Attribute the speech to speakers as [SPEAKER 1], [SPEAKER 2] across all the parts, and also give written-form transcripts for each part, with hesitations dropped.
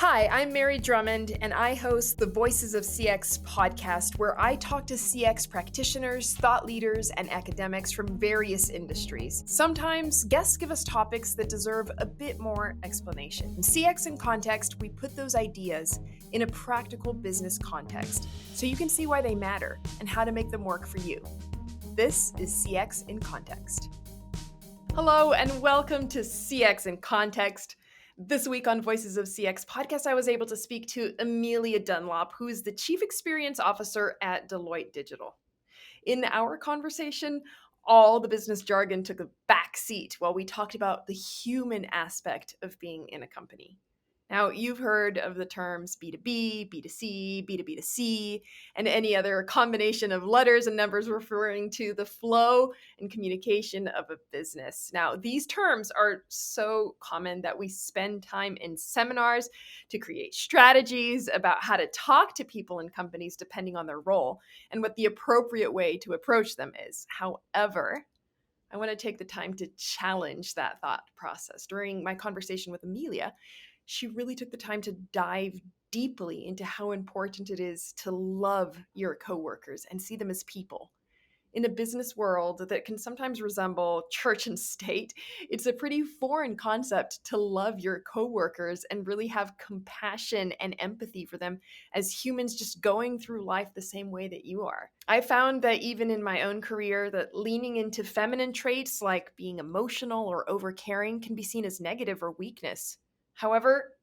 [SPEAKER 1] Hi, I'm Mary Drummond, and I host the Voices of CX podcast, where I talk to CX practitioners, thought leaders, and academics from various industries. Sometimes guests give us topics that deserve a bit more explanation. In CX in Context, we put those ideas in a practical business context so you can see why they matter and how to make them work for you. This is CX in Context. Hello, and welcome to CX in Context. This week on Voices of CX podcast, I was able to speak to Amelia Dunlop, who is the Chief Experience Officer at Deloitte Digital. In our conversation, all the business jargon took a back seat while we talked about the human aspect of being in a company. Now, you've heard of the terms B2B, B2C, B2B2C, and any other combination of letters and numbers referring to the flow and communication of a business. Now, these terms are so common that we spend time in seminars to create strategies about how to talk to people in companies depending on their role and what the appropriate way to approach them is. However, I want to take the time to challenge that thought process. During my conversation with Amelia, she really took the time to dive deeply into how important it is to love your coworkers and see them as people. In a business world that can sometimes resemble church and state, it's a pretty foreign concept to love your coworkers and really have compassion and empathy for them as humans just going through life the same way that you are. I found that even in my own career, that leaning into feminine traits like being emotional or overcaring can be seen as negative or weakness. However,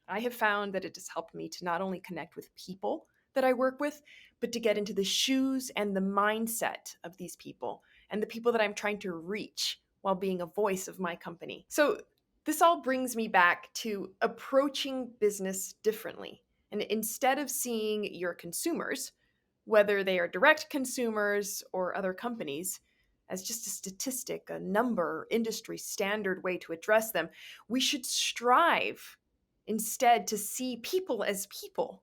[SPEAKER 1] I have found that it has helped me to not only connect with people that I work with, but to get into the shoes and the mindset of these people and the people that I'm trying to reach while being a voice of my company. So this all brings me back to approaching business differently. And instead of seeing your consumers, whether they are direct consumers or other companies, as just a statistic, a number, industry standard way to address them, we should strive instead to see people as people.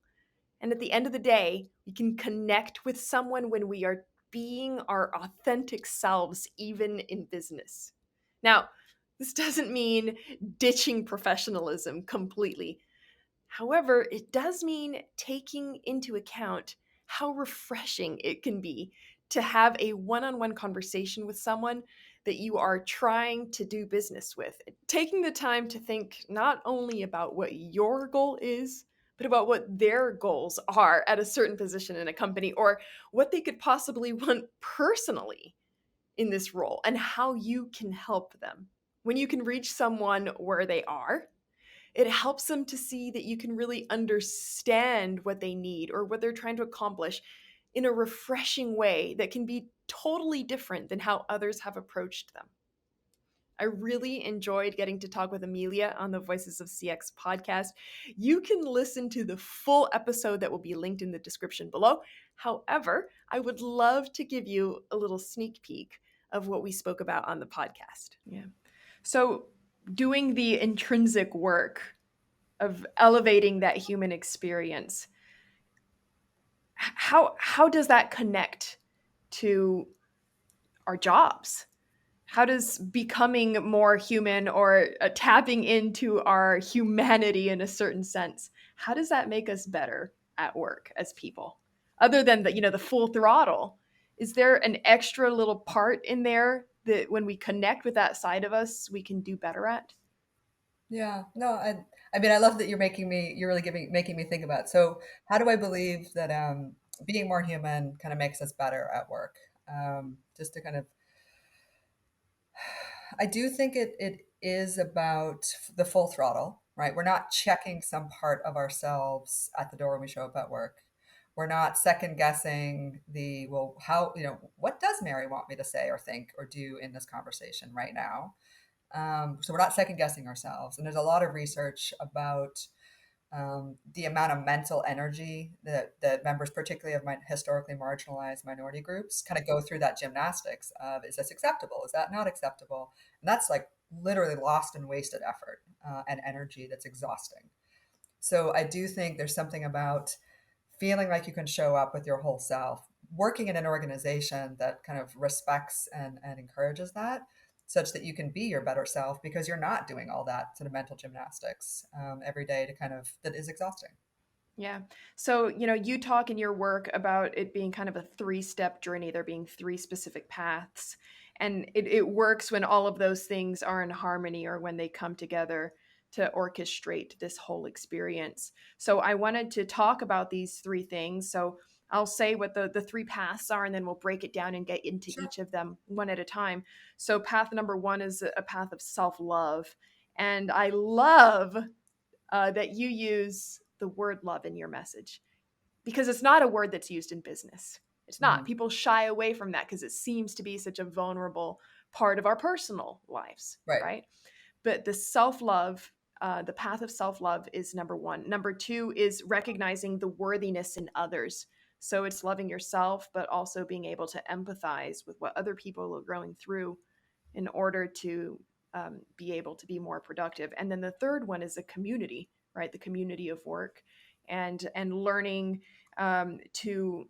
[SPEAKER 1] And at the end of the day, we can connect with someone when we are being our authentic selves, even in business. Now, this doesn't mean ditching professionalism completely. However, it does mean taking into account how refreshing it can be to have a one-on-one conversation with someone that you are trying to do business with. Taking the time to think not only about what your goal is, but about what their goals are at a certain position in a company or what they could possibly want personally in this role and how you can help them. When you can reach someone where they are, it helps them to see that you can really understand what they need or what they're trying to accomplish in a refreshing way that can be totally different than how others have approached them. I really enjoyed getting to talk with Amelia on the Voices of CX podcast. You can listen to the full episode that will be linked in the description below. However, I would love to give you a little sneak peek of what we spoke about on the podcast. Yeah. So, doing the intrinsic work of elevating that human experience, how does that connect to our jobs? How does becoming more human or tapping into our humanity in a certain sense, how does that make us better at work as people? Other than the full throttle, is there an extra little part in there that when we connect with that side of us, we can do better at?
[SPEAKER 2] Yeah, no, I mean, I love that you're really making me think about. So, how do I believe that being more human kind of makes us better at work? Just to kind of, I do think it is about the full throttle, right? We're not checking some part of ourselves at the door when we show up at work. We're not second guessing well, what does Mary want me to say or think or do in this conversation right now? So we're not second guessing ourselves. And there's a lot of research about the amount of mental energy that members, particularly of historically marginalized minority groups, kind of go through that gymnastics of, is this acceptable? Is that not acceptable? And that's like literally lost and wasted effort and energy that's exhausting. So I do think there's something about feeling like you can show up with your whole self, working in an organization that kind of respects and encourages that. such that you can be your better self because you're not doing all that sort of mental gymnastics every day that is exhausting.
[SPEAKER 1] Yeah. So, you talk in your work about it being kind of a three-step journey, there being three specific paths. And it works when all of those things are in harmony or when they come together to orchestrate this whole experience. So, I wanted to talk about these three things. So, I'll say what the three paths are, and then we'll break it down and get into
[SPEAKER 2] Sure.
[SPEAKER 1] each of them one at a time. So, path number one is a path of self-love. And I love that you use the word love in your message because it's not a word that's used in business. It's not.
[SPEAKER 2] Mhm.
[SPEAKER 1] People shy away from that because it seems to be such a vulnerable part of our personal lives,
[SPEAKER 2] Right.
[SPEAKER 1] right? But the self love, the path of self love is number one. Number two is recognizing the worthiness in others. So it's loving yourself, but also being able to empathize with what other people are going through in order to be able to be more productive. And then the third one is a community, right? The community of work, and learning to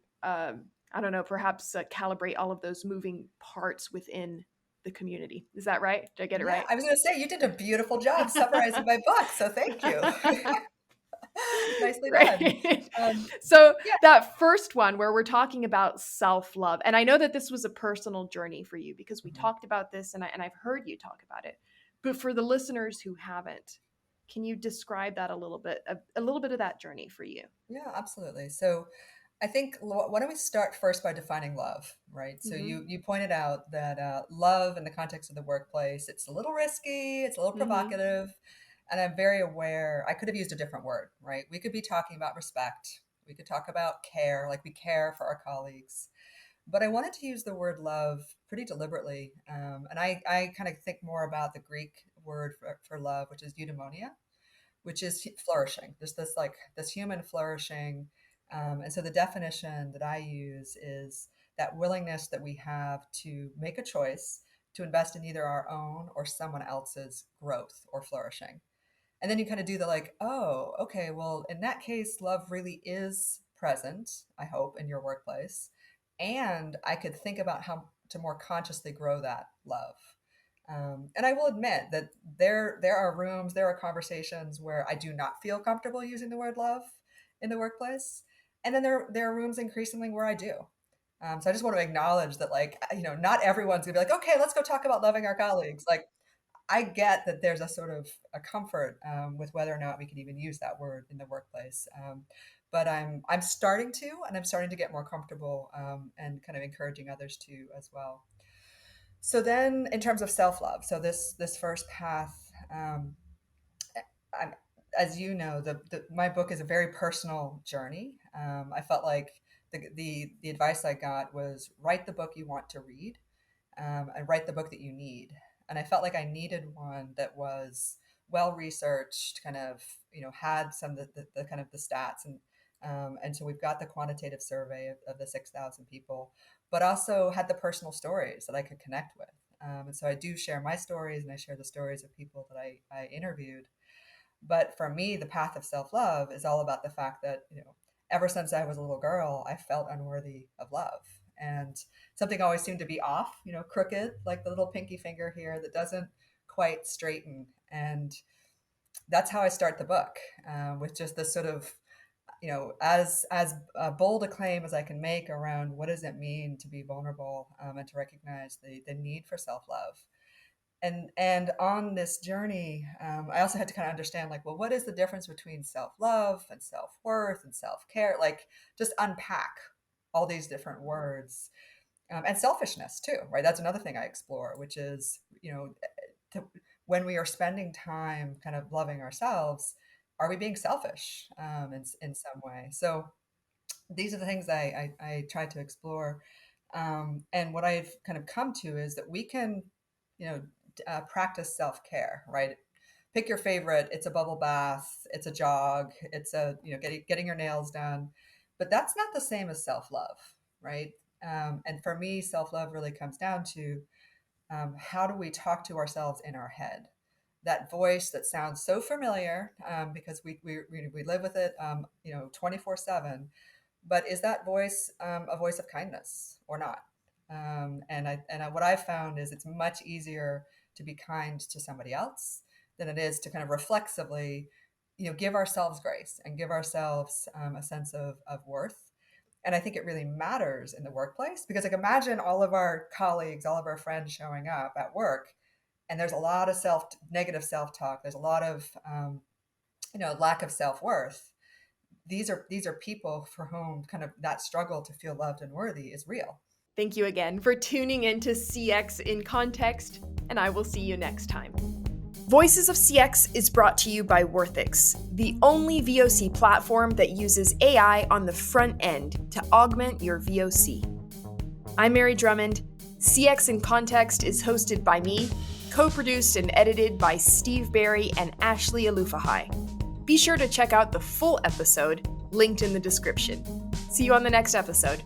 [SPEAKER 1] I don't know, perhaps calibrate all of those moving parts within the community. Is that right? Did I get it
[SPEAKER 2] Yeah,
[SPEAKER 1] right?
[SPEAKER 2] I was going to say you did a beautiful job summarizing my book, so thank you. Nicely done.
[SPEAKER 1] Right.
[SPEAKER 2] Um,
[SPEAKER 1] So
[SPEAKER 2] yeah.
[SPEAKER 1] that first one where we're talking about self-love, and I know that this was a personal journey for you because we
[SPEAKER 2] Mhm.
[SPEAKER 1] talked about this and I've heard you talk about it. But for the listeners who haven't, can you describe that a little bit of that journey for you?
[SPEAKER 2] Yeah, absolutely. So I think why don't we start first by defining love, right? So
[SPEAKER 1] Mhm.
[SPEAKER 2] you pointed out that love in the context of the workplace, it's a little risky, it's a little
[SPEAKER 1] Mhm.
[SPEAKER 2] provocative, and I'm very aware I could have used a different word, right? We could be talking about respect, we could talk about care, like we care for our colleagues, but I wanted to use the word love pretty deliberately, and I kind of think more about the Greek word for love, which is eudaimonia, which is flourishing. There's this like this human flourishing. And so the definition that I use is that willingness that we have to make a choice to invest in either our own or someone else's growth or flourishing. And then you kind of do the like, oh, okay, well, in that case, love really is present, I hope, in your workplace. And I could think about how to more consciously grow that love. And I will admit that there are rooms, there are conversations where I do not feel comfortable using the word love in the workplace, and then there are rooms increasingly where I do. So I just want to acknowledge that, like, not everyone's gonna be like, okay, let's go talk about loving our colleagues. Like, I get that there's a sort of a comfort with whether or not we can even use that word in the workplace. But I'm starting to, and I'm starting to get more comfortable and kind of encouraging others to as well. So then, in terms of self love, so this first path, I'm, as you know, my book is a very personal journey. I felt like the advice I got was write the book you want to read, and write the book that you need. And I felt like I needed one that was well researched, kind of had some of the kind of the stats and so we've got the quantitative survey of the 6,000 people, but also had the personal stories that I could connect with. And so I do share my stories and I share the stories of people that I interviewed. But for me, the path of self love is all about the fact that, ever since I was a little girl, I felt unworthy of love. And something always seemed to be off, crooked, like the little pinky finger here that doesn't quite straighten. And that's how I start the book with just this sort of, as bold a claim as I can make around what does it mean to be vulnerable and to recognize the need for self love. And on this journey, I also had to kind of understand, like, well, what is the difference between self-love and self-worth and self-care? Like, just unpack all these different words, and selfishness too, right? That's another thing I explore, which is, to, when we are spending time kind of loving ourselves, are we being selfish in some way? So these are the things I try to explore. And what I've kind of come to is that we can, practice self care, right? Pick your favorite. It's a bubble bath. It's a jog. It's getting your nails done. But that's not the same as self love, right? And for me, self love really comes down to how do we talk to ourselves in our head? That voice that sounds so familiar because we live with it, 24/7. But is that voice a voice of kindness or not? What I've found is it's much easier to be kind to somebody else than it is to kind of reflexively, give ourselves grace and give ourselves a sense of worth. And I think it really matters in the workplace because, like, imagine all of our colleagues, all of our friends showing up at work, and there's a lot of negative self-talk. There's a lot of, lack of self-worth. These are people for whom kind of that struggle to feel loved and worthy is real.
[SPEAKER 1] Thank you again for tuning into CX in Context, and I will see you next time. Voices of CX is brought to you by Worthix, the only VOC platform that uses AI on the front end to augment your VOC. I'm Mary Drummond. CX in Context is hosted by me, co-produced and edited by Steve Barry and Ashley Alufahai. Be sure to check out the full episode, linked in the description. See you on the next episode.